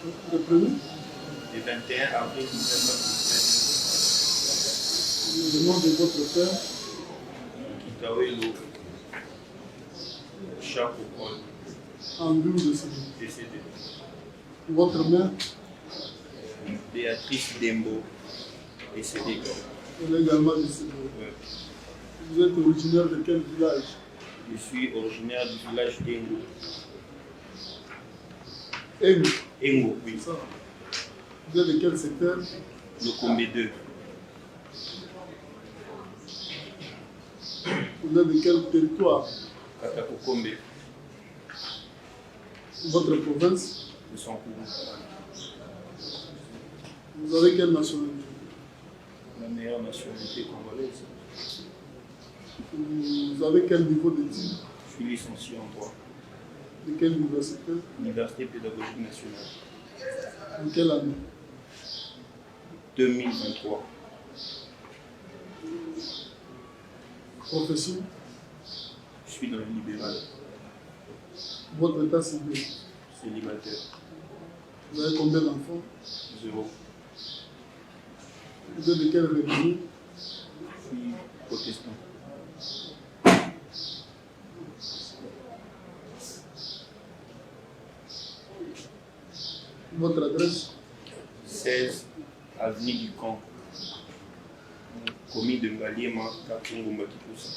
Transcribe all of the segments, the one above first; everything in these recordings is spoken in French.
Le premier, le 21 avril 1997. le nom de votre père, Kitawelo Chakokol, en vie ou décédé. décédé. Votre mère, Béatrice Dembo, décédée. elle est également décédée. Ouais. Vous êtes originaire de quel village? Je suis originaire du village d'Engo. Engo, Engo, oui. c'est ça. Vous êtes de quel secteur? Le Combe 2. Vous êtes de quel territoire? Katakokombe, Votre province? de Sankourou. Vous avez quelle nationalité? La meilleure nationalité congolaise. Vous avez quel niveau d'études? Je suis licencié en droit. De quelle université? Université pédagogique nationale. En quelle année? 2023. Profession? Je suis dans le libéral. Votre état civil? Célibataire. Vous avez combien d'enfants? 0. Vous êtes de quelle religion? Je suis protestant. Votre adresse? 16 avenue du Camp. Commis de Ngaliema, Katungumba Kipoussa.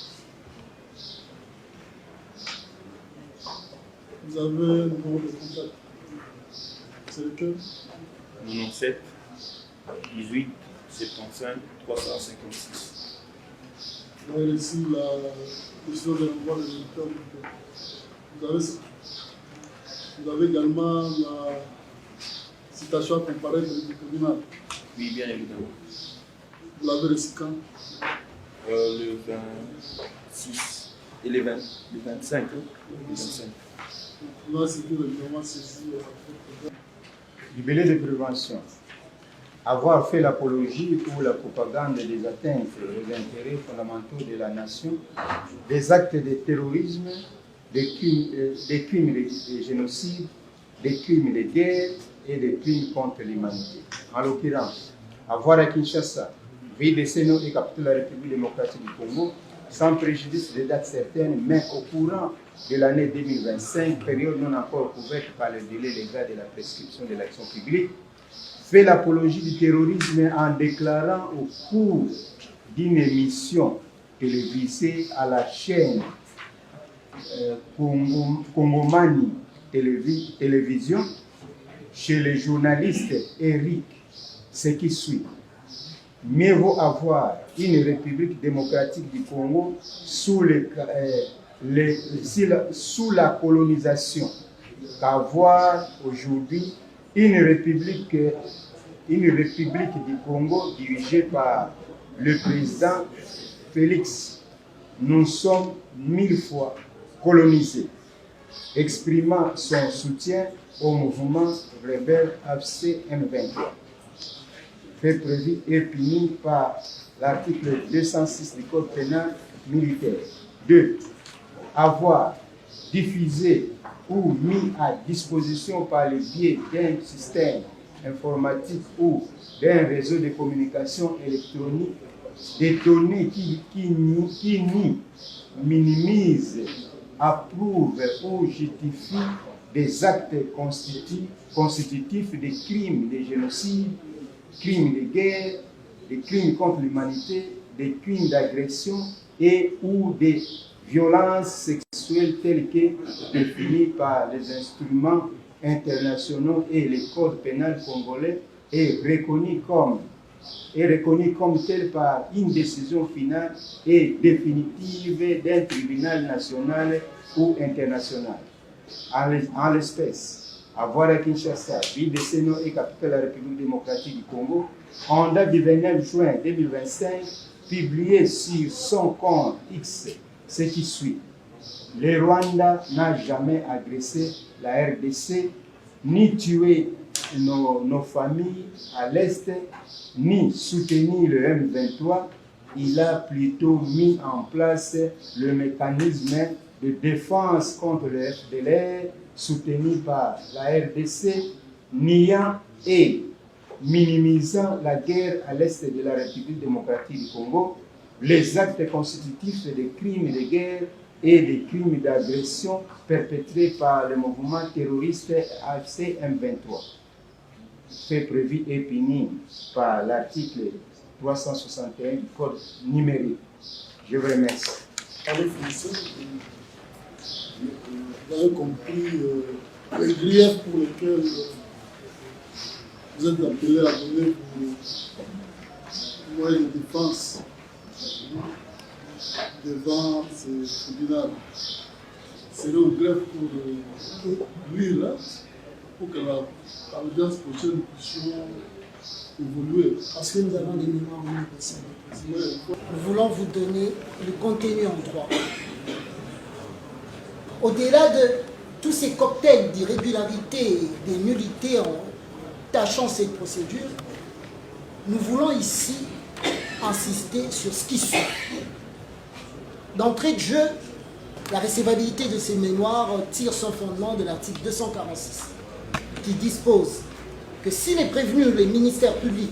Vous avez un numéro de contact? C'est lequel? 97 18 75 356. Vous avez ici la décision de l'envoi de l'électeur. Vous avez également la citation à comparaître du tribunal. Oui, bien évidemment. Vous l'avez reçu quand? Le 26 et le 25. Le 25. Là, c'était le moment saisi. Libellé de prévention. Avoir fait l'apologie ou la propagande des atteintes aux intérêts fondamentaux de la nation, des actes de terrorisme, des crimes de génocide, des crimes de guerre et des crimes contre l'humanité. En l'occurrence, avoir à Kinshasa, ville de Sénat et capitale de la République démocratique du Congo, sans préjudice de dates certaines, mais au courant de l'année 2025, période non encore couverte par le délai légal de la prescription de l'action publique, fait l'apologie du terrorisme en déclarant au cours d'une émission télévisée à la chaîne Congomani Télévision, chez le journaliste Eric, ce qui suit. Mieux vaut avoir une république démocratique du Congo sous la colonisation qu'avoir aujourd'hui une république du Congo dirigée par le président Félix. Nous sommes 1000 fois colonisés, exprimant son soutien au mouvement rebelle AFC M23. Fait prévu et puni par l'article 206 du Code pénal militaire. 2. Avoir diffusé ou mis à disposition par le biais d'un système informatique ou d'un réseau de communication électronique des données qui nient, minimisent, approuvent ou justifient des actes constitutifs de crimes de génocide, crimes de guerre, des crimes contre l'humanité, des crimes d'agression et ou des violences sexuelles telles que définies par les instruments internationaux et le code pénal congolais est reconnu comme tel par une décision finale et définitive d'un tribunal national ou international. En l'espèce, avoir à Kinshasa, ville de Sénat et capitale de la République démocratique du Congo, en date du 29 juin 2025, publié sur son compte X, ce qui suit. Le Rwanda n'a jamais agressé la RDC, ni tué nos familles à l'Est, ni soutenu le M23. Il a plutôt mis en place le mécanisme de défense contre le FDLR, soutenu par la RDC, niant et minimisant la guerre à l'est de la République démocratique du Congo, les actes constitutifs des crimes de guerre et des crimes d'agression perpétrés par le mouvement terroriste AFC M23. Fait prévu et puni par l'article 361 du Code numérique. Je vous remercie. Parlez français, vous avez compris les griefs pour lesquels vous êtes appelés à donner vos moyens de défense devant ces tribunaux. C'est le greffe pour lui là, pour que l'audience prochaine puisse évoluer. Parce que nous avons des mémoires universelles. Nous voulons vous donner le contenu en droit. Au-delà de tous ces cocktails d'irrégularité et des nullités en tâchant cette procédure, nous voulons ici insister sur ce qui suit. D'entrée de jeu, la recevabilité de ces mémoires tire son fondement de l'article 246, qui dispose que si les prévenus, les ministères publics,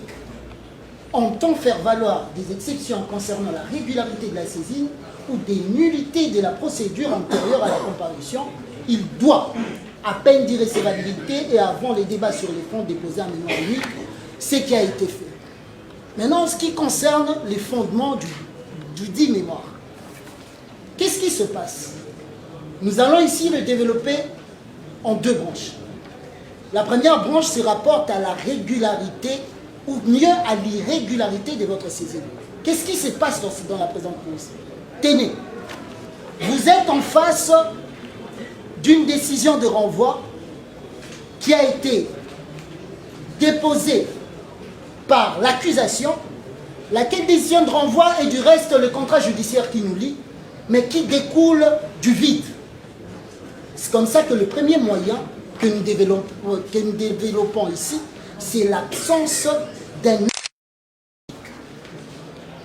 entendent faire valoir des exceptions concernant la régularité de la saisine ou des nullités de la procédure antérieure à la comparution, il doit, à peine d'irrécevabilité et avant les débats sur les fonds déposés en mémoire unique, ce qui a été fait. Maintenant, en ce qui concerne les fondements du dit mémoire, qu'est-ce qui se passe? Nous allons ici le développer en deux branches. La première branche se rapporte à la régularité, ou mieux à l'irrégularité de votre saisine. Qu'est-ce qui se passe dans la présente cause? Tenez, vous êtes en face d'une décision de renvoi qui a été déposée par l'accusation, laquelle décision de renvoi est du reste le contrat judiciaire qui nous lie, mais qui découle du vide. C'est comme ça que le premier moyen que nous développons ici, c'est l'absence d'un...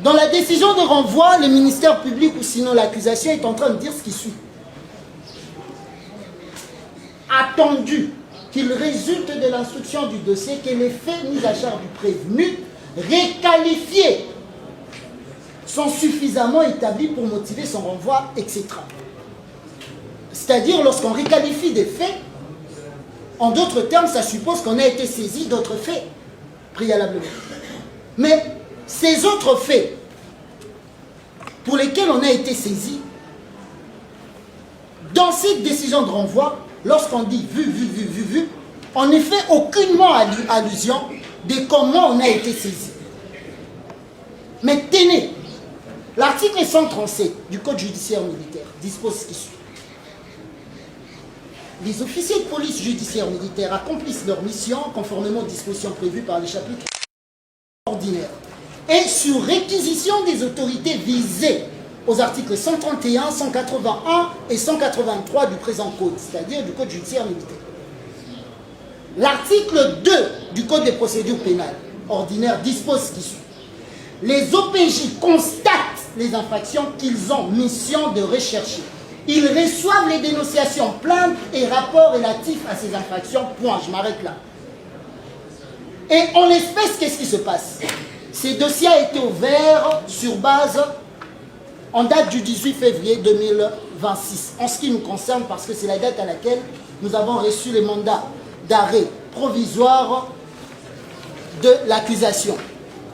Dans la décision de renvoi, le ministère public ou sinon l'accusation est en train de dire ce qui suit. Attendu qu'il résulte de l'instruction du dossier que les faits mis à charge du prévenu réqualifiés sont suffisamment établis pour motiver son renvoi, etc. C'est-à-dire, lorsqu'on réqualifie des faits, en d'autres termes, ça suppose qu'on a été saisi d'autres faits préalablement. Mais ces autres faits pour lesquels on a été saisi, dans cette décision de renvoi, lorsqu'on dit vu, on ne fait aucunement allusion de comment on a été saisi. Mais tenez, l'article 137 du Code judiciaire militaire dispose ce qui suit. Les officiers de police judiciaire militaire accomplissent leur mission conformément aux dispositions prévues par le chapitre ordinaire et sur réquisition des autorités visées aux articles 131, 181 et 183 du présent code, c'est-à-dire du Code judiciaire militaire. L'article 2 du Code des procédures pénales ordinaires dispose ce qui suit. Les OPJ constatent les infractions qu'ils ont mission de rechercher. Ils reçoivent les dénonciations, plaintes et rapports relatifs à ces infractions. Point, je m'arrête là. Et en l'espèce, qu'est-ce qui se passe? Ces dossiers ont été ouverts sur base, en date du 18 février 2026. En ce qui nous concerne, parce que c'est la date à laquelle nous avons reçu les mandats d'arrêt provisoire de l'accusation.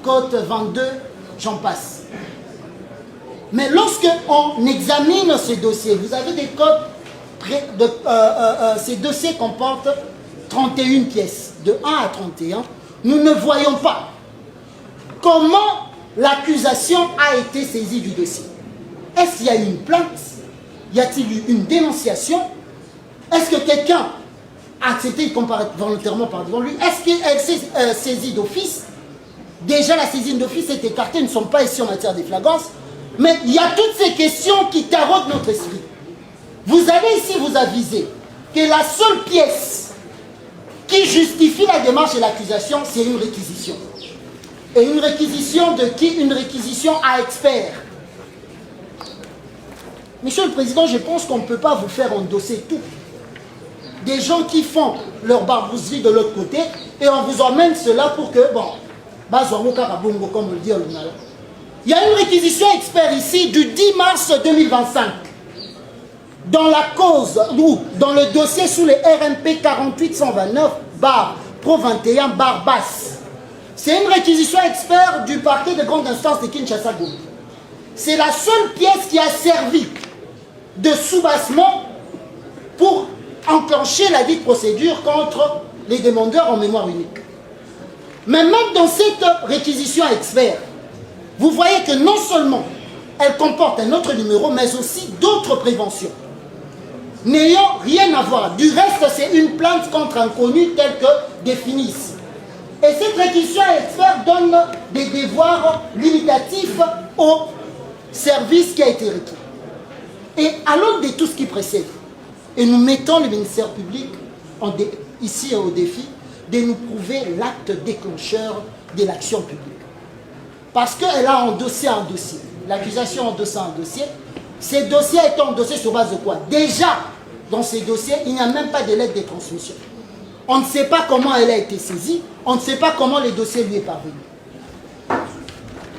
Code 22, j'en passe. Mais lorsque on examine ces dossiers, vous avez des codes, ces dossiers comportent 31 pièces, de 1 à 31. Nous ne voyons pas comment l'accusation a été saisie du dossier. Est-ce qu'il y a eu une plainte? Y a-t-il eu une dénonciation? Est-ce que quelqu'un a accepté de comparaître volontairement par devant lui? Est-ce qu'elle s'est saisie d'office? Déjà, la saisine d'office est écartée, nous ne sommes pas ici en matière de flagrance. Mais il y a toutes ces questions qui taraudent notre esprit. Vous allez ici vous aviser que la seule pièce qui justifie la démarche et l'accusation, c'est une réquisition. Et une réquisition de qui? Une réquisition à expert. Monsieur le Président, je pense qu'on ne peut pas vous faire endosser tout. des gens qui font leur barbouzerie de l'autre côté, et on vous emmène cela pour que, bon, comme on le dit au Lingala. Il y a une réquisition expert ici du 10 mars 2025, dans la cause, ou dans le dossier sous les RMP 48-129, bar Pro 21, bar basse. C'est une réquisition expert du parquet de grande instance de Kinshasa-Gombe. C'est la seule pièce qui a servi de soubassement pour enclencher la dite procédure contre les demandeurs en mémoire unique. Mais même dans cette réquisition expert, vous voyez que non seulement elle comporte un autre numéro, mais aussi d'autres préventions, n'ayant rien à voir. Du reste, c'est une plainte contre un connu tel que défini ici. Et cette réquisition expert donne des devoirs limitatifs au service qui a été requis. Et à l'aune de tout ce qui précède, et nous mettons le ministère public ici au défi de nous prouver l'acte déclencheur de l'action publique. Parce qu'elle a endossé un dossier. L'accusation a endossé un dossier. Ces dossiers étant endossés sur base de quoi? Déjà, dans ces dossiers, il n'y a même pas de lettre de transmission. On ne sait pas comment elle a été saisie. On ne sait pas comment le dossier lui est parvenu.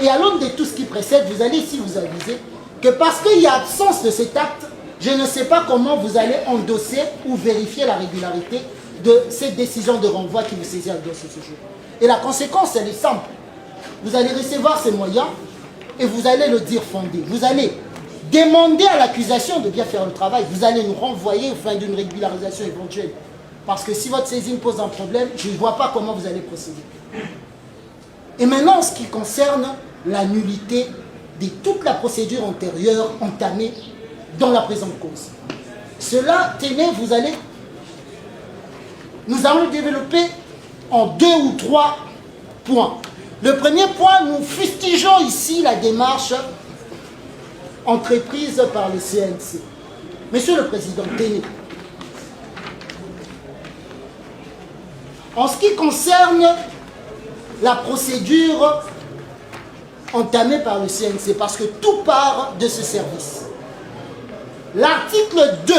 Et à l'aune de tout ce qui précède, vous allez ici vous aviser que parce qu'il y a absence de cet acte, je ne sais pas comment vous allez endosser ou vérifier la régularité de cette décision de renvoi qui vous saisit à dossier ce jour. Et la conséquence, elle est simple. Vous allez recevoir ces moyens et vous allez le dire fondé. Vous allez demander à l'accusation de bien faire le travail. Vous allez nous renvoyer au fin d'une régularisation éventuelle. Parce que si votre saisine pose un problème, je ne vois pas comment vous allez procéder. Et maintenant, en ce qui concerne la nullité de toute la procédure antérieure entamée dans la présente cause. Cela, tenez, nous allons le développer en 2 ou 3 points. Le premier point, nous fustigeons ici la démarche entreprise par le CNC. Monsieur le Président, tenez. En ce qui concerne la procédure entamée par le CNC, parce que tout part de ce service. L'article 2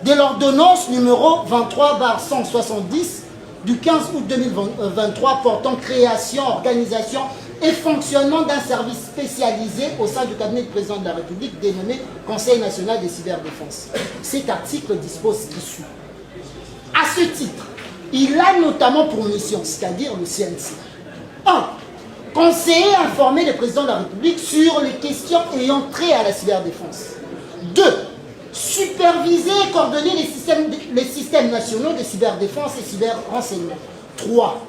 de l'ordonnance numéro 23/170 du 15 août 2023 portant création, organisation et fonctionnement d'un service spécialisé au sein du cabinet du président de la République dénommé Conseil national de cyberdéfense. Cet article dispose ce qui suit. À ce titre, il a notamment pour mission, c'est-à-dire le CNC, 1. Conseiller informer le président de la République sur les questions ayant trait à la cyberdéfense. 2. Superviser et coordonner les systèmes nationaux de cyberdéfense et cyberrenseignement. 3.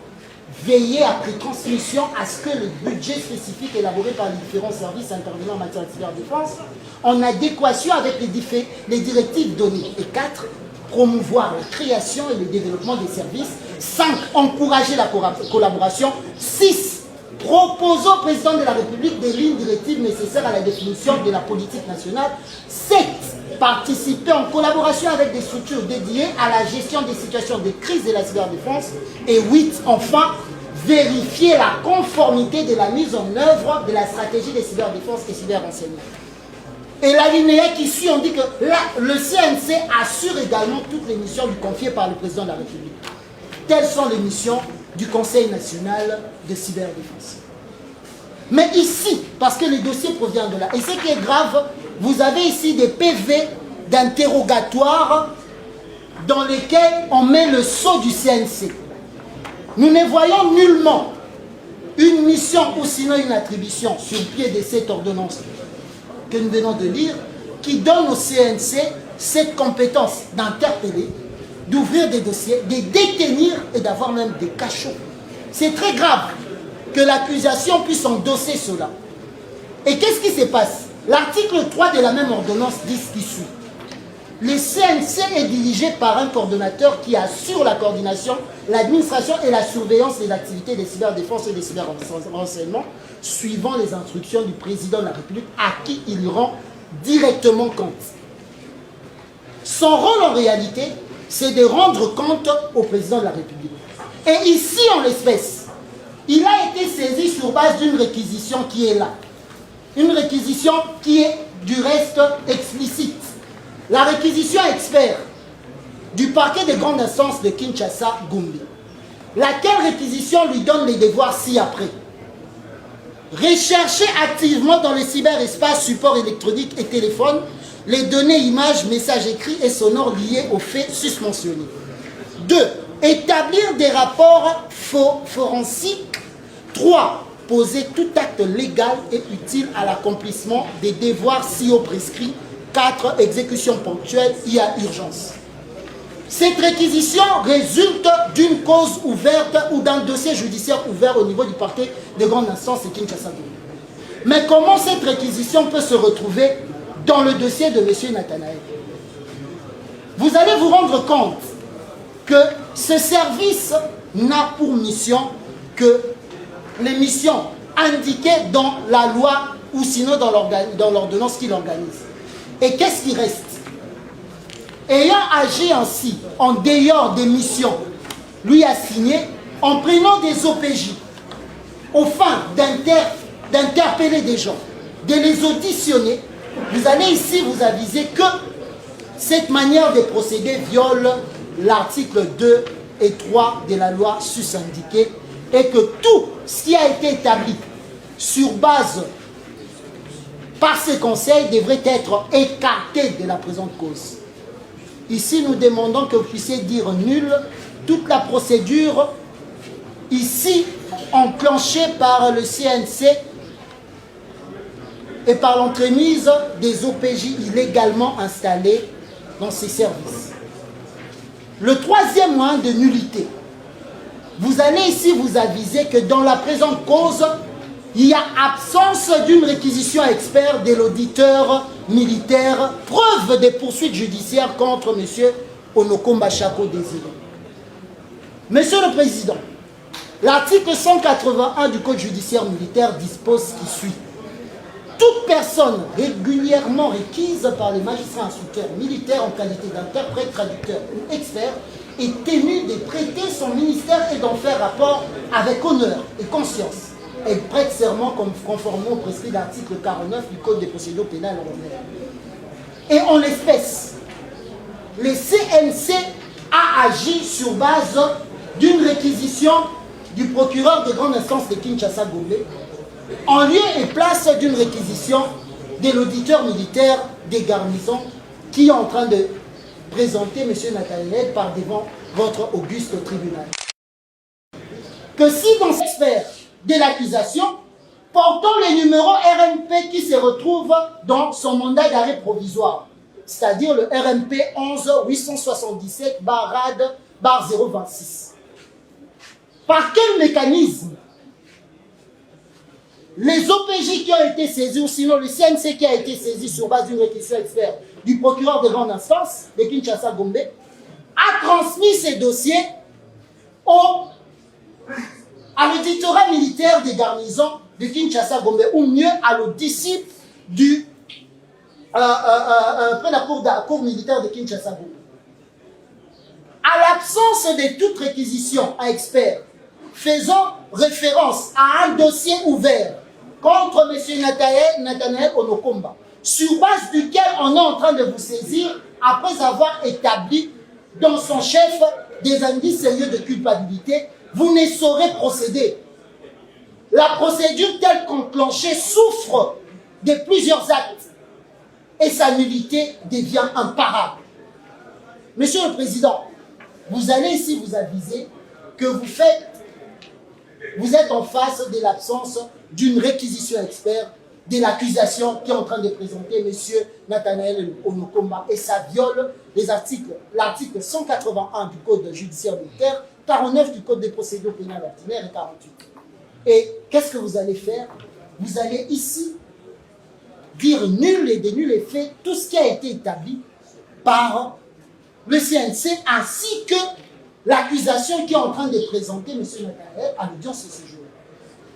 Veiller après transmission à ce que le budget spécifique élaboré par les différents services intervenant en matière de cyberdéfense en adéquation avec les directives données. Et 4. Promouvoir la création et le développement des services. 5. Encourager la collaboration. 6. Proposer au président de la République des lignes directives nécessaires à la définition de la politique nationale. 7. Participer en collaboration avec des structures dédiées à la gestion des situations de crise de la cyberdéfense. Et 8. Enfin, vérifier la conformité de la mise en œuvre de la stratégie de cyberdéfense et cyberrenseignement. Et l'alinéa qui suit, on dit que là, le CNC assure également toutes les missions lui confiées par le président de la République. Telles sont les missions du Conseil national de cyberdéfense. Mais ici, parce que le dossier provient de là, et ce qui est grave, vous avez ici des PV d'interrogatoire dans lesquels on met le sceau du CNC. Nous ne voyons nullement une mission ou sinon une attribution sur pied de cette ordonnance que nous venons de lire, qui donne au CNC cette compétence d'interpeller, d'ouvrir des dossiers, de détenir et d'avoir même des cachots. C'est très grave que l'accusation puisse endosser cela. Et qu'est-ce qui se passe? L'article 3 de la même ordonnance dit ce qui suit. Le CNC est dirigé par un coordonnateur qui assure la coordination, l'administration et la surveillance des activités de cyberdéfense et de cyberrenseignement, suivant les instructions du président de la République à qui il rend directement compte. Son rôle en réalité, c'est de rendre compte au président de la République. Et ici, en l'espèce, il a été saisi sur base d'une réquisition qui est là. Une réquisition qui est du reste explicite. La réquisition expert du parquet de grande instance de Kinshasa-Gombe, laquelle réquisition lui donne les devoirs ci-après. Rechercher activement dans le cyberespace support électronique et téléphone les données, images, messages écrits et sonores liés aux faits susmentionnés. 2. Établir des rapports forensiques. 3. Poser tout acte légal et utile à l'accomplissement des devoirs si haut prescrits. 4. Exécution ponctuelle, il y a urgence. Cette réquisition résulte d'une cause ouverte ou d'un dossier judiciaire ouvert au niveau du parquet de grande instance de Kinshasa-Gombe. Mais comment cette réquisition peut se retrouver dans le dossier de M. Nathanaël? Vous allez vous rendre compte que ce service n'a pour mission que les missions indiquées dans la loi ou sinon dans l'ordonnance qui l'organise. Et qu'est-ce qui reste? Ayant agi ainsi, en dehors des missions, lui a signé, en prenant des OPJ, aux fins d'interpeller des gens, de les auditionner, vous allez ici vous aviser que cette manière de procéder viole l'article 2 et 3 de la loi sus-indiquée et que tout ce qui a été établi sur base par ces conseils devrait être écarté de la présente cause. Ici, nous demandons que vous puissiez dire nul toute la procédure ici enclenchée par le CNC et par l'entremise des OPJ illégalement installés dans ces services. Le troisième moyen de nullité, vous allez ici vous aviser que dans la présente cause, il y a absence d'une réquisition expert de l'auditeur militaire, preuve des poursuites judiciaires contre M. Onokomba Chako Désiré. Monsieur le Président, l'article 181 du Code judiciaire militaire dispose ce qui suit. Toute personne régulièrement requise par les magistrats instructeurs militaires en qualité d'interprète, traducteur ou expert est tenue de prêter son ministère et d'en faire rapport avec honneur et conscience. Elle prête serment conformément au prescrit de l'article 49 du Code des procédures pénales ordinaires. Et en l'espèce, le CNC a agi sur base d'une réquisition du procureur de grande instance de Kinshasa-Gombe en lieu et place d'une réquisition de l'auditeur militaire des garnisons qui est en train de présenter M. Nathanaël par devant votre auguste tribunal. Que si dans cette sphère de l'accusation, portant le numéro RMP qui se retrouve dans son mandat d'arrêt provisoire, c'est-à-dire le RMP 11-877-RAD-026. Par quel mécanisme les OPJ qui ont été saisis, ou sinon le CNC qui a été saisi sur base d'une réquisition expert du procureur de grande instance de Kinshasa-Gombe, a transmis ces dossiers à l'auditorat militaire des garnisons de Kinshasa-Gombe, ou mieux à le disciple du près la cour militaire de Kinshasa-Gombe. À l'absence de toute réquisition à expert faisant référence à un dossier ouvert contre M. Nathanaël Onokomba, sur base duquel on est en train de vous saisir après avoir établi dans son chef des indices sérieux de culpabilité, vous ne saurez procéder. La procédure telle qu'enclenchée souffre de plusieurs actes et sa nullité devient imparable. Monsieur le Président, vous allez ici vous aviser que vous êtes en face de l'absence d'une réquisition expert de l'accusation qui est en train de présenter M. Nathanaël Onokomba, et ça viole l'article 181 du Code judiciaire militaire, 49 du Code des procédures pénales ordinaires et 48. Et qu'est-ce que vous allez faire? Vous allez ici dire nul et dénul est fait tout ce qui a été établi par le CNC ainsi que l'accusation qui est en train de présenter M. Nathanaël à l'audience de ce jour.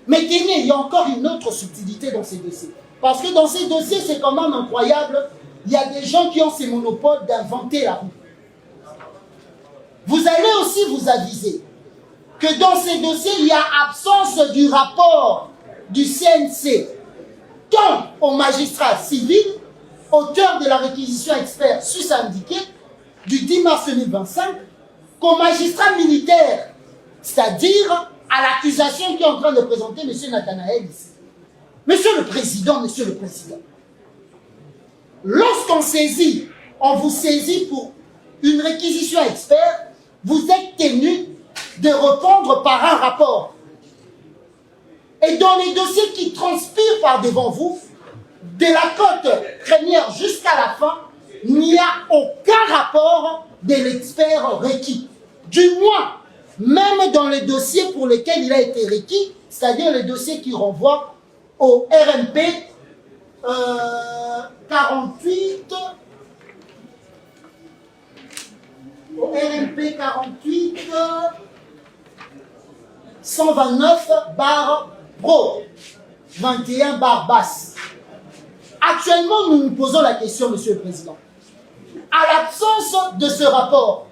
Mais tenez, il y a encore une autre subtilité dans ces dossiers. Parce que dans ces dossiers, c'est quand même incroyable, il y a des gens qui ont ces monopoles d'inventer la roue. Vous allez aussi vous aviser que dans ces dossiers, il y a absence du rapport du CNC, tant au magistrat civil, auteur de la réquisition expert sus-indiqué, du 10 mars 2025 qu'au magistrat militaire, c'est-à-dire à l'accusation qui est en train de présenter M. Nathanaël ici. Monsieur le Président, lorsqu'on saisit, on vous saisit pour une réquisition expert, vous êtes tenu de répondre par un rapport. Et dans les dossiers qui transpirent par devant vous, de la cote première jusqu'à la fin, il n'y a aucun rapport de l'expert requis. Du moins, même dans les dossiers pour lesquels il a été requis, c'est-à-dire les dossiers qui renvoient au RMP 48, au RMP 48 129 /Pro 21 /Basse. Actuellement, nous nous posons la question, Monsieur le Président. À l'absence de ce rapport,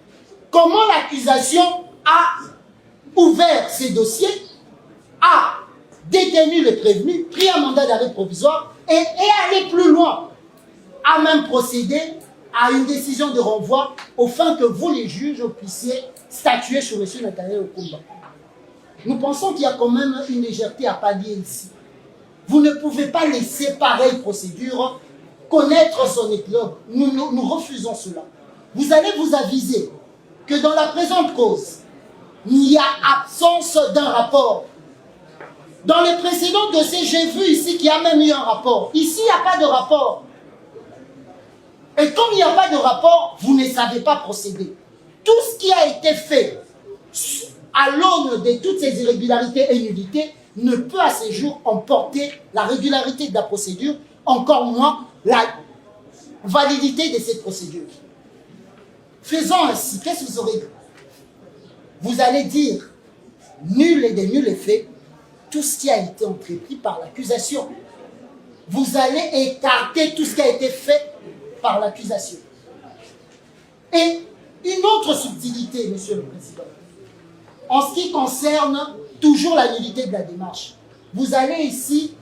comment l'accusation a ouvert ces dossiers, a détenu les prévenus, pris un mandat d'arrêt provisoire et est allé plus loin, a même procédé à une décision de renvoi au fin que vous, les juges, puissiez statuer sur M. Nathanaël Okumba. Nous pensons qu'il y a quand même une légèreté à pallier ici. Vous ne pouvez pas laisser pareille procédure connaître son épilogue. Nous refusons cela. Vous allez vous aviser que dans la présente cause, il y a absence d'un rapport. Dans les précédents dossiers, j'ai vu ici qu'il y a même eu un rapport. Ici, il n'y a pas de rapport. Et comme il n'y a pas de rapport, vous ne savez pas procéder. Tout ce qui a été fait à l'aune de toutes ces irrégularités et nullités ne peut à ce jour emporter la régularité de la procédure, encore moins la validité de cette procédure. Faisons ainsi, qu'est-ce que vous aurez dit? Vous allez dire, nul et de nul effet, tout ce qui a été entrepris par l'accusation. Vous allez écarter tout ce qui a été fait par l'accusation. Et une autre subtilité, Monsieur le Président, en ce qui concerne toujours la nullité de la démarche, vous allez ici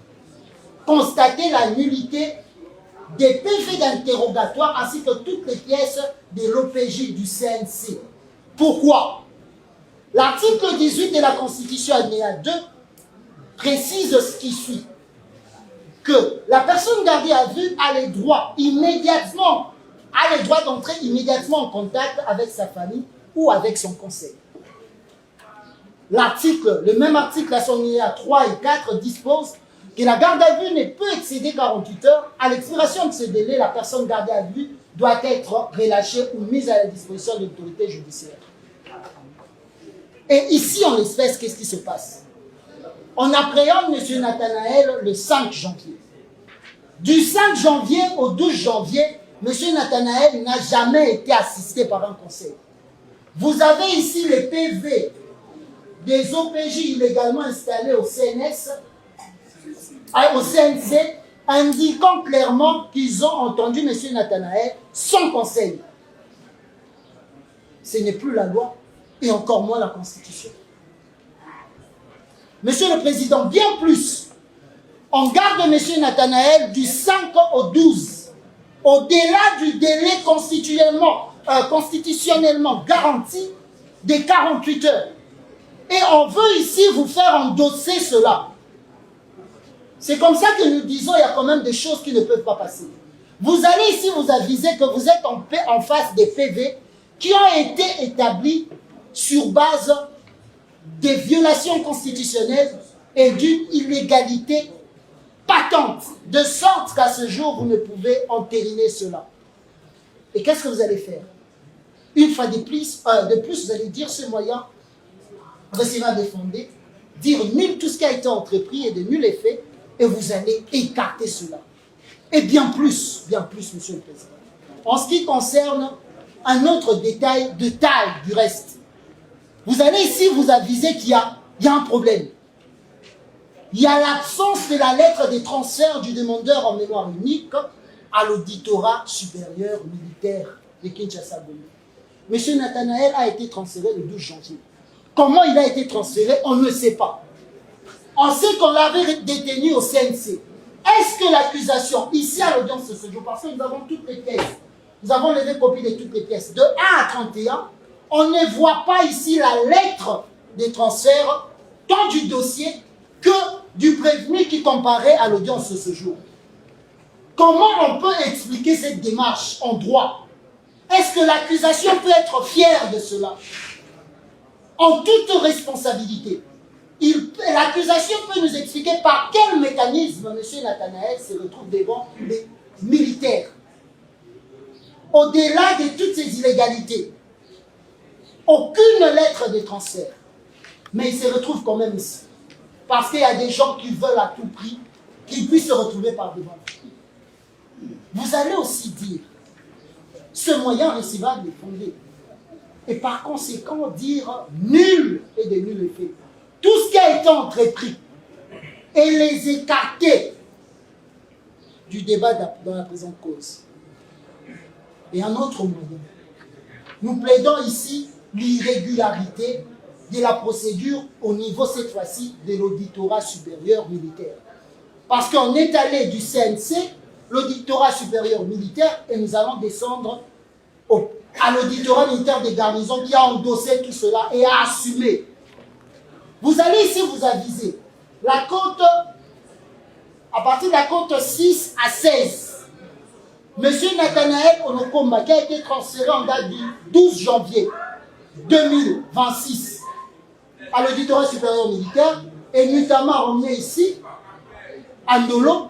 constater la nullité des PV d'interrogatoire ainsi que toutes les pièces de l'OPJ du CNC. Pourquoi? L'article 18 de la Constitution alinéa 2 précise ce qui suit. Que la personne gardée à vue a les droits d'entrer immédiatement en contact avec sa famille ou avec son conseil. Le même article à son alinéa 3 et 4 dispose que la garde à vue ne peut excéder 48 heures. À l'expiration de ce délai, la personne gardée à vue doit être relâchée ou mise à la disposition de l'autorité judiciaire. Et ici, en l'espèce, qu'est-ce qui se passe? On appréhende M. Nathanaël le 5 janvier. Du 5 janvier au 12 janvier, M. Nathanaël n'a jamais été assisté par un conseil. Vous avez ici les PV des OPJ illégalement installés au CNC, indiquant clairement qu'ils ont entendu M. Nathanaël sans conseil. Ce n'est plus la loi et encore moins la Constitution. Monsieur le Président, bien plus, on garde M. Nathanaël du 5 au 12, au-delà du délai constitutionnellement garanti des 48 heures. Et on veut ici vous faire endosser cela. C'est comme ça que nous disons qu'il y a quand même des choses qui ne peuvent pas passer. Vous allez ici vous aviser que vous êtes en face des PV qui ont été établis sur base des violations constitutionnelles et d'une illégalité patente, de sorte qu'à ce jour, vous ne pouvez entériner cela. Et qu'est-ce que vous allez faire? Une fois de plus, vous allez dire ce moyen recevable et fondé, dire nul tout ce qui a été entrepris et de nul effet, et vous allez écarter cela. Et bien plus, Monsieur le Président. En ce qui concerne un autre détail de taille du reste, vous allez ici vous aviser qu'il y a un problème. Il y a l'absence de la lettre des transferts du demandeur en mémoire unique à l'auditorat supérieur militaire de Kinshasa-Gombe. M. Nathanaël a été transféré le 12 janvier. Comment il a été transféré, on ne sait pas. On sait qu'on l'avait détenu au CNC. Est-ce que l'accusation, ici à l'audience de ce jour, parce que nous avons toutes les thèses, nous avons levé copie de toutes les pièces, de 1 à 31, on ne voit pas ici la lettre des transferts, tant du dossier que du prévenu qui comparait à l'audience de ce jour. Comment on peut expliquer cette démarche en droit? Est-ce que l'accusation peut être fière de cela? En toute responsabilité, l'accusation peut nous expliquer par quel mécanisme M. Nathanaël se retrouve devant les militaires. Au-delà de toutes ces illégalités, aucune lettre de transfert. Mais il se retrouve quand même ici. Parce qu'il y a des gens qui veulent à tout prix qu'il puisse se retrouver par devant. Vous allez aussi dire, ce moyen recevable est fondé. Et par conséquent, dire nul et de nul effet. Tout ce qui a été entrepris et les écarter du débat dans la présente cause. Et un autre moyen. Nous plaidons ici l'irrégularité de la procédure au niveau, cette fois-ci, de l'auditorat supérieur militaire. Parce qu'on est allé du CNC, l'auditorat supérieur militaire, et nous allons descendre à l'auditorat militaire des garnisons qui a endossé tout cela et a assumé. Vous allez ici vous aviser. La compte, à partir de la compte 6 à 16, M. Nathanaël Onokomba, qui a été transféré en date du 12 janvier 2026 à l'auditorat supérieur militaire, et notamment ramené ici, à Ndolo,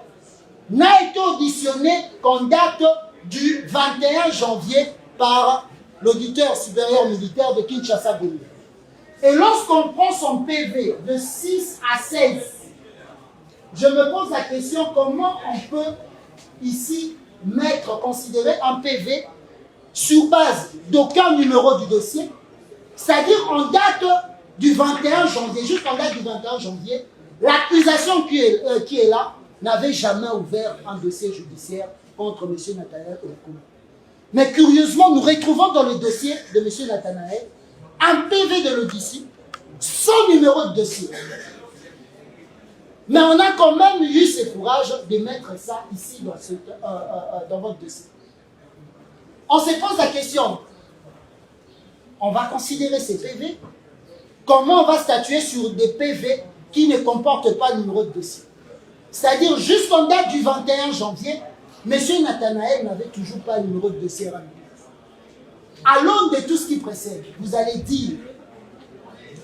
n'a été auditionné qu'en date du 21 janvier par l'auditeur supérieur militaire de Kinshasa-Gombe. Et lorsqu'on prend son PV de 6 à 16, je me pose la question comment on peut ici considérer un PV sur base d'aucun numéro du dossier, c'est-à-dire en date du 21 janvier, jusqu'en date du 21 janvier, l'accusation qui est là n'avait jamais ouvert un dossier judiciaire contre M. Nathanaël Onokomba. Mais curieusement, nous retrouvons dans le dossier de M. Nathanaël un PV de l'audition sans numéro de dossier. Mais on a quand même eu ce courage de mettre ça ici dans votre dossier. On se pose la question, on va considérer ces PV, comment on va statuer sur des PV qui ne comportent pas de numéro de dossier? C'est-à-dire, jusqu'en date du 21 janvier, M. Nathanaël n'avait toujours pas de numéro de dossier à à l'aune de tout ce qui précède, vous allez dire,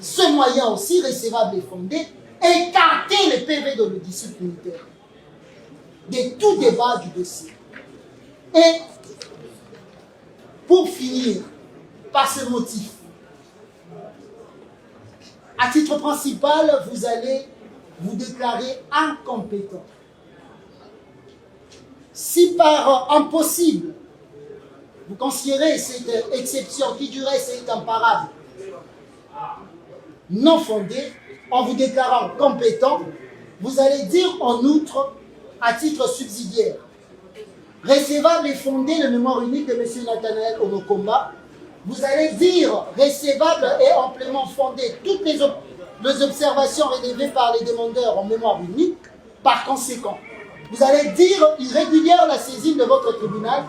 ce moyen aussi recevable et fondé, écarter les PV de l'audition militaire de tout débat du dossier. Et pour finir, par ce motif, à titre principal, vous allez vous déclarer incompétent. Si par impossible, vous considérez cette exception qui durait, c'est imparable, non fondée, en vous déclarant compétent, vous allez dire en outre, à titre subsidiaire, recevable et fondé le mémoire unique de M. Nathanaël Onokomba, vous allez dire recevable et amplement fondé toutes les observations relevées par les demandeurs en mémoire unique. Par conséquent, vous allez dire irrégulière la saisine de votre tribunal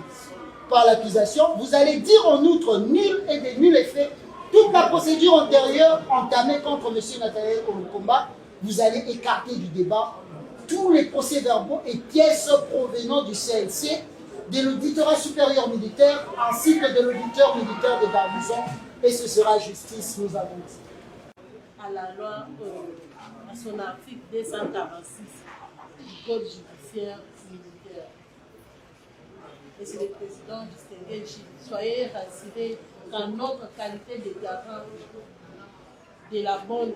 par l'accusation. Vous allez dire en outre nul et de nul effet toute la procédure antérieure entamée contre M. Nathanaël Onokomba. Vous allez écarter du débat tous les procès-verbaux et pièces provenant du CNC, de l'auditorat supérieur militaire ainsi que de l'auditeur militaire de garnison, et ce sera justice, nous avons dit. À la loi, à son article 246 du Code judiciaire militaire. Et c'est le président distingué Gilles. Soyez rassurés qu'en notre qualité de garant de la bonne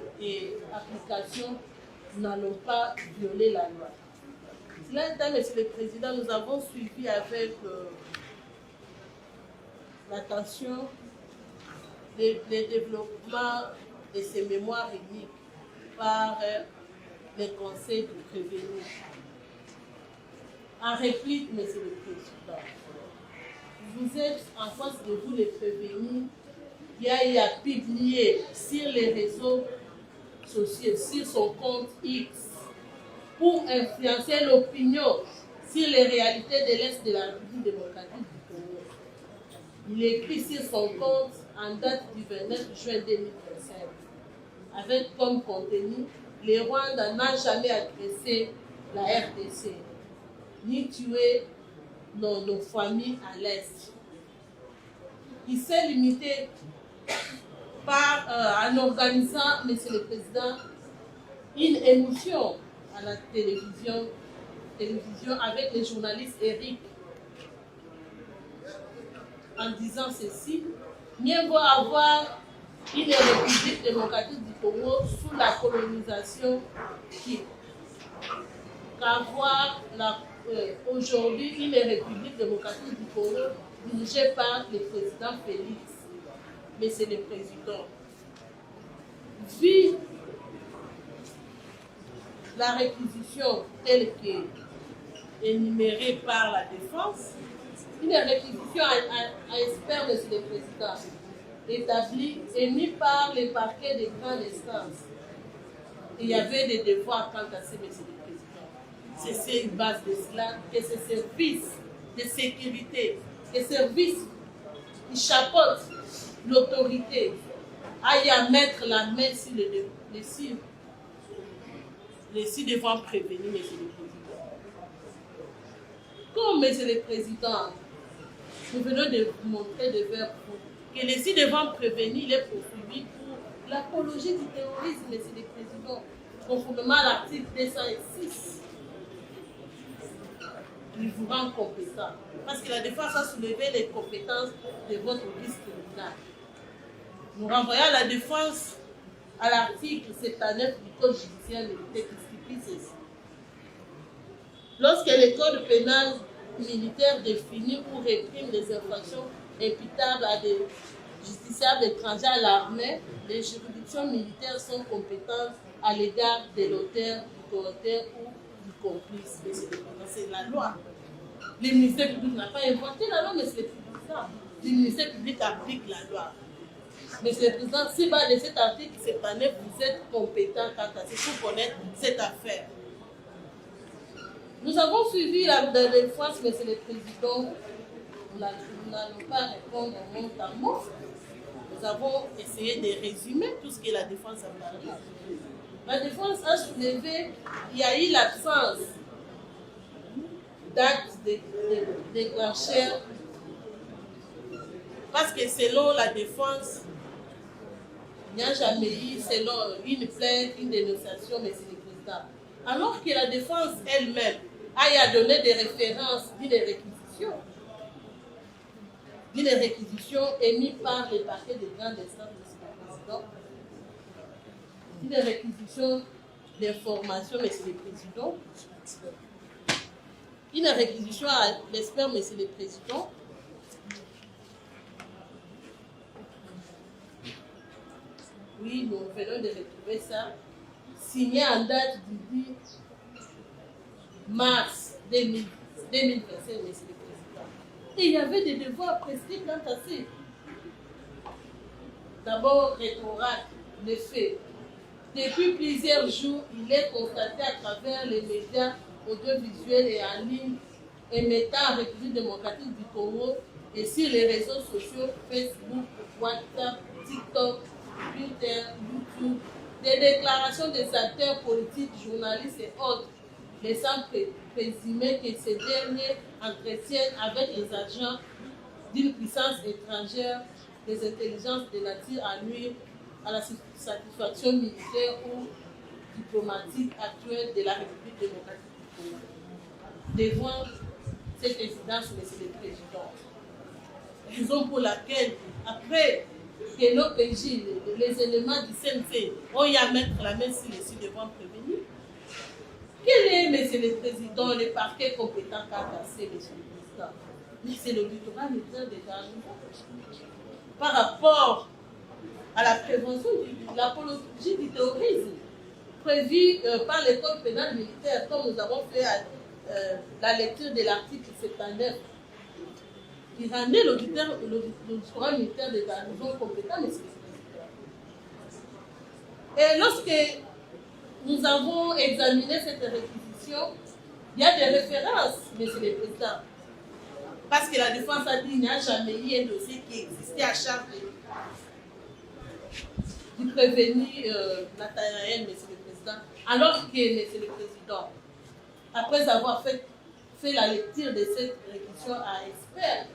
application, nous n'allons pas violer la loi. Cela étant, Monsieur le Président, nous avons suivi avec l'attention le développement de ces mémoires uniques par les conseils du prévenu. En réplique, Monsieur le Président, vous êtes en face de vous les prévenus qui a publié sur les réseaux sociaux, sur son compte X, pour influencer l'opinion sur les réalités de l'Est de la République démocratique du Congo. il écrit sur son compte en date du 29 juin 2025, avec comme contenu, les Rwandais n'ont jamais agressé la RDC, ni tué nos familles à l'Est. Il s'est limité en organisant, Monsieur le Président, une émission à la télévision avec le journaliste Eric, en disant ceci: mieux vaut avoir une République démocratique du Congo sous la colonisation qu'avoir aujourd'hui une République démocratique du Congo dirigée par le président Félix. Mais c'est le président. Vu la réquisition telle qu'énumérée par la défense, une réquisition à expert, Monsieur le Président, établie, émise par les parquets des grandes instances. Il y avait des devoirs quant à ces, Monsieur le Président. C'est sur une base de cela que ces services de sécurité, les services qui chapeautent l'autorité, aillent à mettre la main sur les ci devant prévenir, Monsieur le Président. Comme, Monsieur le Président, nous venons de vous montrer devant vous que les ci devant prévenir, il est poursuivi pour l'apologie du terrorisme, Monsieur le Président, conformément à l'article 206. Il vous rend compétent. Parce que la défense a soulevé les compétences de votre vice-criminal. Nous renvoyons la défense à l'article 79 du Code judiciaire militaire qui stipule ceci. Lorsque le Code pénal militaire définit ou réprime les infractions imputables à des justiciables étrangers à l'armée, les juridictions militaires sont compétentes à l'égard de l'auteur, du coauteur ou du complice. Mais c'est la loi. Le ministère public n'a pas inventé la loi, mais c'est le président. Le ministère public applique la loi. Monsieur le Président, si bas de cet article 79, vous êtes compétent quant à ce pour connaître cette affaire. Nous avons suivi la défense, Monsieur le Président. Nous n'allons pas répondre mot à mot. Nous avons essayé de résumer tout ce que la défense a parlé. La défense a soulevé, il y a eu l'absence d'actes déclencheurs parce que selon la défense, il n'y a jamais eu, selon une plainte, une dénonciation, Monsieur le Président. Alors que la défense elle-même a donné des références d'une réquisition émise par les parquets des grandes instances, Monsieur le Président, d'une réquisition d'information, Monsieur le Président, une réquisition à l'expert, Monsieur le Président, oui, nous venons de retrouver ça, signé en date du 10 mars 2025, Monsieur le Président. Et il y avait des devoirs prescrits quant à ça. D'abord, rétrograde, les faits. Depuis plusieurs jours, il est constaté à travers les médias audiovisuels et en ligne émettant en République démocratique du Congo et sur les réseaux sociaux Facebook, WhatsApp, TikTok, Twitter, YouTube, des déclarations des acteurs politiques, journalistes et autres, laissant présumer que ces derniers entretiennent avec les agents d'une puissance étrangère des intelligences de nature à nuire à la satisfaction militaire ou diplomatique actuelle de la République démocratique du Congo. Devant cette évidence, Monsieur le Président, raison pour laquelle, après que nos PJ, les éléments du CNC, ont eu à mettre la main sur les cieux devant prévenir, quel est, Monsieur le Président, le parquet compétent quant à ces, Monsieur le Président? Mais c'est l'auditorat militaire des garnisons. Par rapport à la prévention de l'apologie du terrorisme prévue par le Code pénal militaire, comme nous avons fait la lecture de l'article 79, qui rendait l'auditorat militaire des garnisons compétent, Monsieur le Président. Et lorsque nous avons examiné cette réquisition, il y a des références, Monsieur le Président. Parce que la défense a dit qu'il n'y a jamais eu un dossier qui existait à charge du prévenu Nathanaël, Monsieur le Président, alors que Monsieur le Président, après avoir fait la lecture de cette réquisition à experts,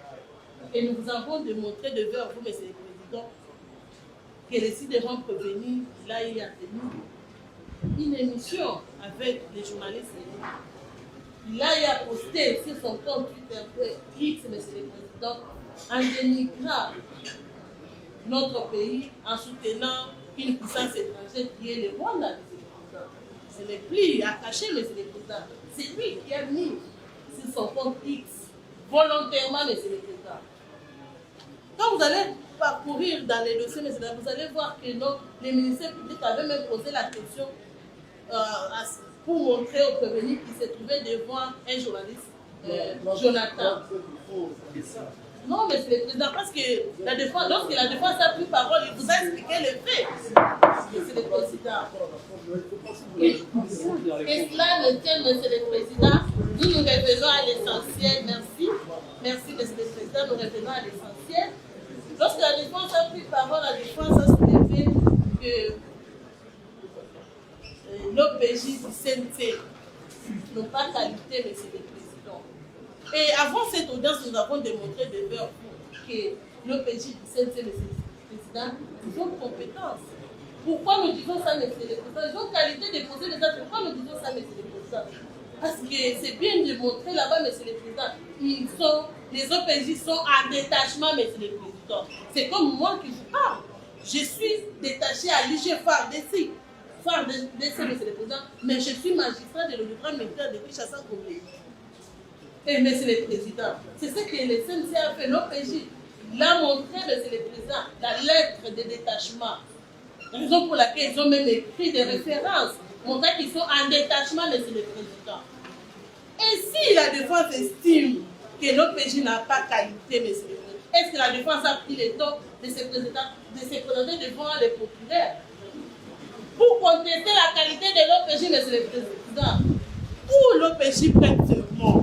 et nous vous avons démontré devant vous, Monsieur le Président, que le sidérant prévenu, là, il a tenu une émission avec les journalistes. Là, il a posté sur son compte Twitter X, Monsieur le Président, en dénigrant notre pays, en soutenant une puissance étrangère qui est le Rwanda, Monsieur le Président. Ce n'est plus à cacher, Monsieur le Président. C'est lui qui a mis sur son compte X, volontairement, Monsieur le Président. Quand vous allez parcourir dans les dossiers, Monsieur le Président, vous allez voir que les ministères publics avaient même posé la question pour montrer au prévenu qui se trouvait devant un journaliste, Jonathan. Non, Monsieur le Président, parce que lorsque la défense a pris parole, il vous a expliqué les faits, Monsieur le Président. Et cela me tient, Monsieur le Président. Nous revenons à l'essentiel. Merci. Merci, Monsieur le Président. Nous revenons à l'essentiel. Lorsque la défense a pris parole, la défense a soulevé que l'OPJ du CNT n'ont pas qualité, Monsieur le Président. Et avant cette audience, nous avons démontré devant vous que l'OPJ du CNT, Monsieur le Président, ils ont compétence. Pourquoi nous disons ça, Monsieur le Président? Ils ont qualité de poser les actes. Pourquoi nous disons ça, Monsieur le Président? Parce que c'est bien démontré là-bas, Monsieur le Président. Les OPJ sont en détachement, Monsieur le Président. C'est comme moi qui vous parle. Je suis détaché à l'IG phare d'ici. Phare d'ici, Monsieur le Président. Mais je suis magistrat de l'auditoire militaire de Kinshasa-Gombe. Et Monsieur le Président, c'est ce que le CNC a fait. L'OPJ l'a montré, Monsieur le Président, la lettre de détachement. Raison pour laquelle ils ont même écrit des références, montrant qu'ils sont en détachement, Monsieur le Président. Et si la défense estime que l'OPJ n'a pas qualité, Monsieur le Président, est-ce que la défense a pris le temps de se présenter devant les procureurs pour contester la qualité de l'OPJ, Monsieur le Président? Où l'OPJ prête serment?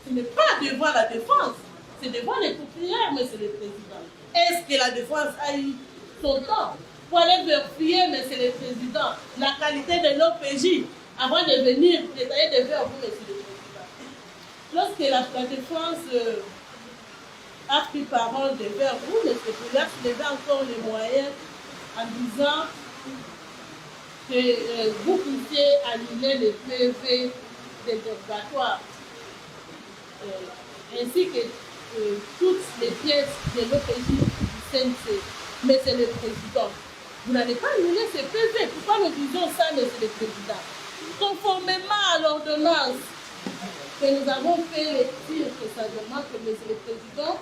Ce n'est pas devant la défense, c'est devant les procureurs, Monsieur le Président. Est-ce que la défense a eu son temps pour aller vérifier, Monsieur le Président, la qualité de l'OPJ avant de venir détailler devant vous, Monsieur le Président? Lorsque la défense a pris parole devant vous, Monsieur le Président, vous avez encore les moyens en disant que vous puissiez annuler les PV des dérogatoires ainsi que toutes les pièces de l'OPJ du CNC. Monsieur le Président, vous n'allez pas annuler ces PV. Pourquoi nous disons ça, Monsieur le Président? Conformément à l'ordonnance que nous avons fait lecture précédemment, que Monsieur le Président,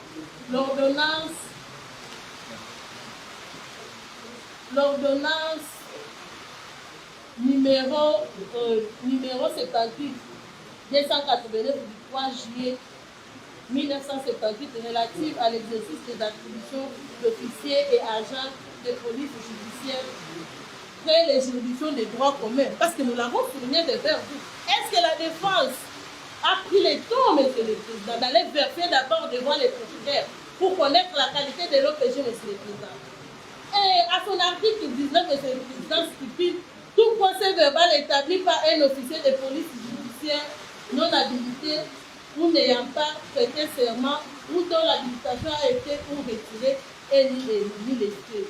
l'ordonnance numéro 78 289 du 3 juillet 1978 relative à l'exercice des attributions d'officiers et agents de police judiciaire près les juridictions des droits communs. Parce que nous l'avons souligné devant vous. Est-ce que la défense a pris le temps, Monsieur le Président, d'aller vérifier d'abord devant les procureurs pour connaître la qualité de l'OPJ, Monsieur le Président? Et à son article 19, Monsieur le Président stipule tout procès verbal établi par un officier de police judiciaire non habilité ou n'ayant pas prêté serment ou dont l'habilitation a été ou retirée et ni les faits.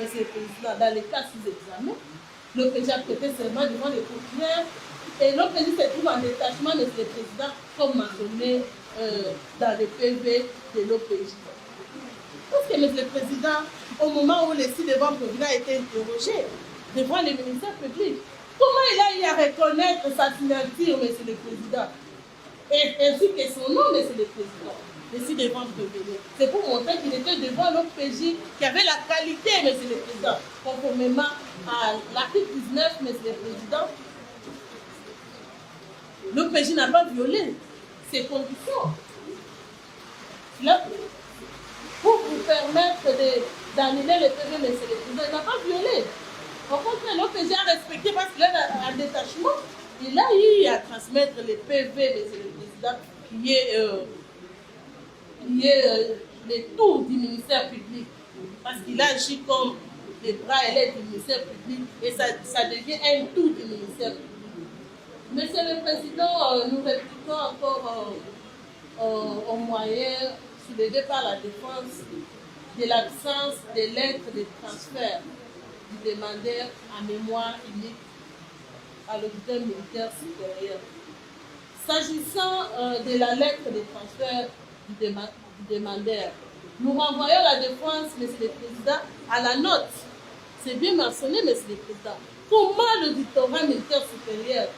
Monsieur le Président, dans les cas sous examen, l'OPJ a prêté serment devant les procureurs et l'OPJ se trouve en détachement, Monsieur le Président, comme mentionné dans le PV de l'OPJ. Parce que, Monsieur le Président, au moment où le ci-devant prévenu a été interrogé devant les ministères publics, comment il a eu à reconnaître sa signature, Monsieur le Président, et ainsi que son nom, Monsieur le Président, le ci-devant prévenu? C'est pour montrer qu'il était devant l'OPJ qui avait la qualité, Monsieur le Président, conformément à l'article 19, Monsieur le Président. L'OPJ n'a pas violé ces conditions. Pour vous permettre d'annuler les PV, Monsieur le Président, il n'a pas violé. Au contraire, l'OPJ a respecté parce qu'il est en détachement. Il a eu à transmettre les PV, Monsieur le Président, qui est lié les tours du ministère public. Parce qu'il agit comme les bras et l'aile du ministère public et ça devient un tout du ministère public. Monsieur le Président, nous répliquons encore au moyen soulevé par la défense de l'absence des lettres de transfert du demandeur en mémoire unique à l'auditeur militaire supérieur. S'agissant de la lettre de transfert du demandeur, nous renvoyons la défense, Monsieur le Président, à la note. C'est bien mentionné, Monsieur le Président. Comment l'auditorat militaire supérieur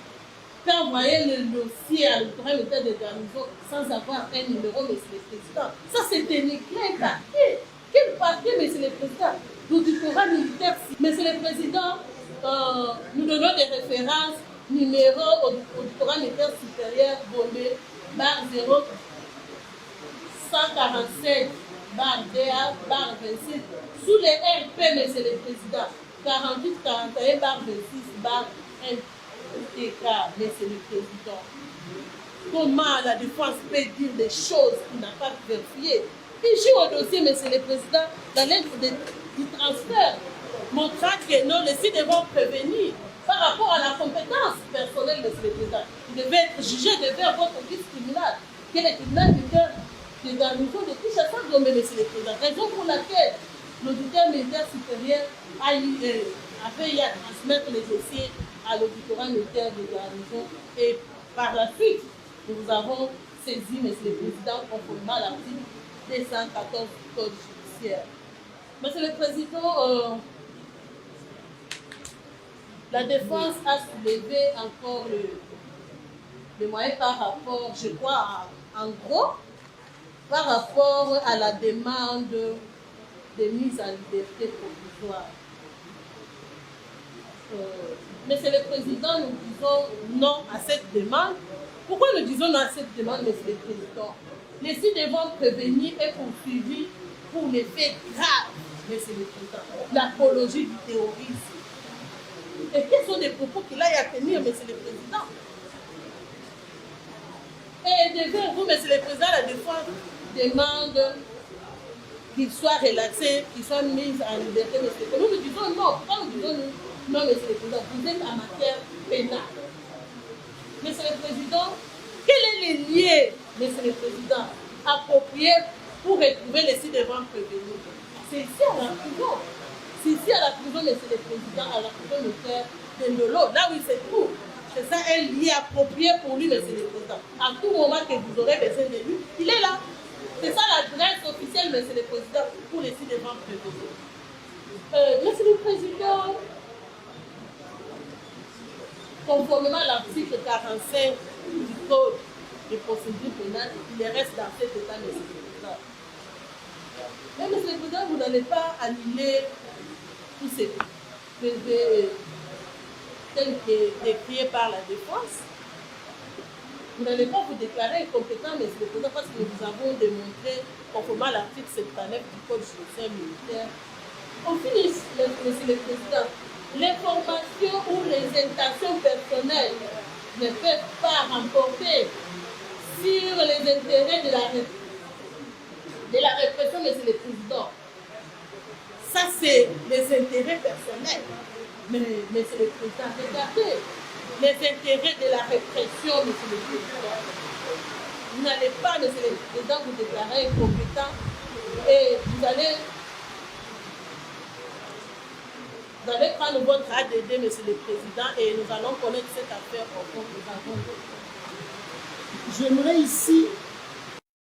peut envoyer le dossier à l'auditorat militaire de garnison sans avoir un numéro, Monsieur le Président? Ça, c'est dénigré un papier. Quel papier, Monsieur le Président? L'auditorat militaire, Monsieur le Président, nous donnons des références, numéro auditorat militaire supérieur, Bombay, barre 0, 147, barre DA, barre 26, sous les RP, Monsieur le Président, 48, 41, barre 26, barre MTK, Monsieur le Président. Comment la défense peut dire des choses qu'il n'a pas vérifiées? Il joue au dossier, Monsieur le Président, la lettre du transfert, montrant que non, les sites devront prévenir par rapport à la compétence personnelle de ce président. Il devait être jugé devant votre vice criminel, qui est le tribunal militaire de garnison de Kinshasa-Gombe, Monsieur le Président. Raison pour laquelle l'auditeur militaire supérieur avait eu à transmettre les dossiers à l'auditorat militaire de garnison et par la suite, nous avons saisi, Monsieur le Président, conformément à l'article 214 du Code judiciaire. Monsieur le Président, la défense a soulevé encore le moyen par rapport, je crois, en gros, par rapport à la demande de mise en liberté provisoire. Monsieur le Président, nous disons non à cette demande. Pourquoi nous disons non à cette demande, Monsieur le Président? Les sites devront prévenir et poursuivis pour les faits graves, Monsieur le Président, l'apologie du terrorisme. Et quels sont les propos qu'il a à tenir, Monsieur le Président? Et devant vous, Monsieur le Président, la défense demande qu'il soit relaxé, qu'il soit mis en liberté, Monsieur le Président. Nous disons non. Pourquoi nous disons non, Monsieur le Président? Vous êtes en matière pénale. Monsieur le Président, quel est le lien, Monsieur le Président, approprié pour retrouver les sites devant prévenir? C'est ici à la prison. C'est ici à la prison, Monsieur le Président, à la prison militaire de Ndolo, là où il se trouve. C'est ça un lien approprié pour lui, Monsieur le Président. À tout moment que vous aurez besoin de lui, il est là. C'est ça l'adresse officielle, Monsieur le Président, pour les sites devant prévenir. Monsieur le Président, conformément à l'article 45 du Code de procédure pénale, il reste dans cet état, Monsieur le Président. Mais Monsieur le Président, vous n'allez pas annuler tous ces PV tels que décriés par la défense. Vous n'allez pas vous déclarer incompétent, Monsieur le Président, parce que nous avons démontré, conformément à l'article 79 du Code judiciaire militaire. On finit, Monsieur le Président. L'information ou les intentions personnelles ne peuvent pas remporter sur les intérêts de la répression, Monsieur le Président. Ça, c'est les intérêts personnels. Mais, Monsieur le Président, regardez les intérêts de la répression, Monsieur le Président. Vous n'allez pas, Monsieur le Président, vous déclarer incompétent et vous allez prendre votre ADD, Monsieur le Président, et nous allons connaître cette affaire au fond. J'aimerais ici